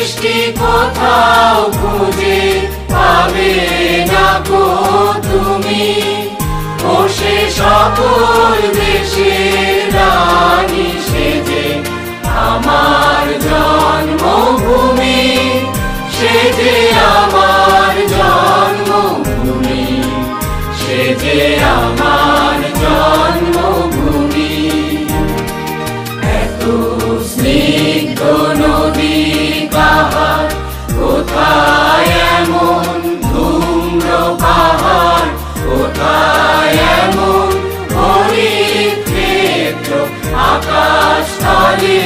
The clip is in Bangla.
সৃষ্টি কোথাও খুঁজে পাবে না গো তুমি, বসে সকল দেশের রানী সেজে আমার জন্মভূমি, সেজে আমার জন্মভূমি, সেজে আমার জন্মভূমি। এত স্নিগ্ধ নদী কাহার, কোথায় এমন ধূম্র পাহাড়, কোথায় এমন হরিৎ ক্ষেত্র আকাশ তলে।